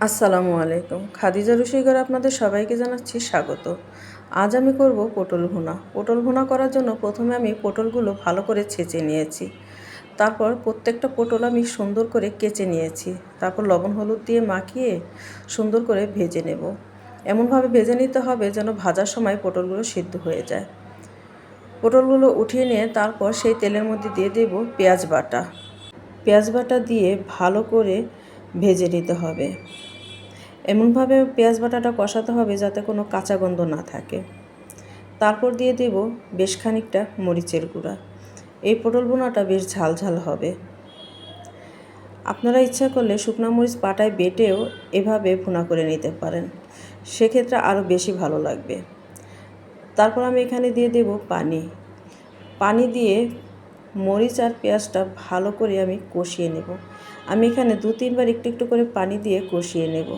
আসসালামু আলাইকুম। খাদিজা রুশিঘরে আপনাদের সবাইকে জানাচ্ছি স্বাগত। আজ আমি করব পটল ভুনা। পটল ভুনা করার জন্য প্রথমে আমি পটলগুলো ভালো করে ছেঁচে নিয়েছি। তারপর প্রত্যেকটা পটল আমি সুন্দর করে কেচে নিয়েছি। তারপর লবণ হলুদ দিয়ে মাখিয়ে সুন্দর করে ভেজে নেব। এমনভাবে ভেজে নিতে হবে যেন ভাজার সময় পটলগুলো সিদ্ধ হয়ে যায়। পটলগুলো উঠিয়ে নিয়ে তারপর সেই তেলের মধ্যে দিয়ে দেব পেঁয়াজ বাটা। পেঁয়াজ বাটা দিয়ে ভালো করে ভেজে নিতে হবে। এমনভাবে পেঁয়াজ বাটাটা কষাতে হবে যাতে কোনো কাঁচা গন্ধ না থাকে। তারপর দিয়ে দেব বেশ খানিকটা মরিচের গুঁড়া। এই পটল ভুনাটা বেশ ঝাল ঝাল হবে। আপনারা ইচ্ছা করলে শুকনো মরিচ পাটায় বেটেও এভাবে ভুনা করে নিতে পারেন, সেক্ষেত্রে আরও বেশি ভালো লাগবে। তারপর আমি এখানে দিয়ে দেব পানি দিয়ে মরিচ আর পেঁয়াজটা ভালো করে আমি কষিয়ে নেব। আমি এখানে 2-3 বার একটু একটু করে পানি দিয়ে কষিয়ে নেব।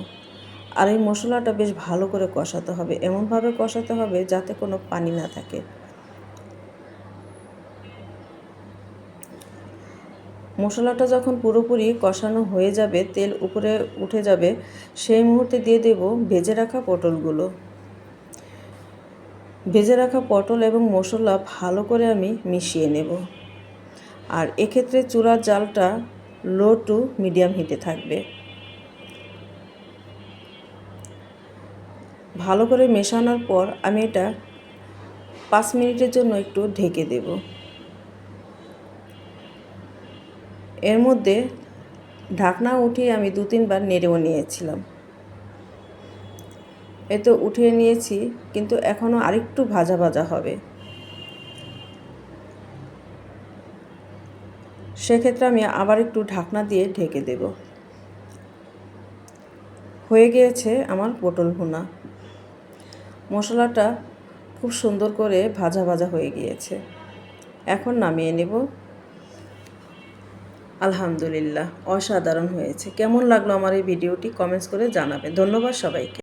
আর এই মশলাটা বেশ ভালো করে কষাতে হবে, এমনভাবে কষাতে হবে যাতে কোনো পানি না থাকে। মশলাটা যখন পুরোপুরি কষানো হয়ে যাবে, তেল উপরে উঠে যাবে, সেই মুহূর্তে দিয়ে দেব ভেজে রাখা পটলগুলো। ভেজে রাখা পটল এবং মশলা ভালো করে আমি মিশিয়ে নেব। আর এক্ষেত্রে চুলার জালটা লো টু মিডিয়াম হিটে থাকবে। ভালো করে মেশানোর পর আমি এটা 5 মিনিটের জন্য একটু ঢেকে দেব। এর মধ্যে ঢাকনা উঠিয়ে আমি 2-3 বার নেড়েও নিয়েছিলাম। এতে উঠিয়ে নিয়েছি, কিন্তু এখনও আরেকটু ভাজা ভাজা হবে। সেক্ষেত্রে আমি আবার একটু ঢাকনা দিয়ে ঢেকে দেব। হয়ে গিয়েছে আমার পটল ভুনা। মশলাটা খুব সুন্দর করে ভাজা ভাজা হয়ে গিয়েছে। এখন নামিয়ে নেব। আলহামদুলিল্লাহ, অসাধারণ হয়েছে। কেমন লাগলো আমার এই ভিডিওটি কমেন্টস করে জানাবেন। ধন্যবাদ সবাইকে।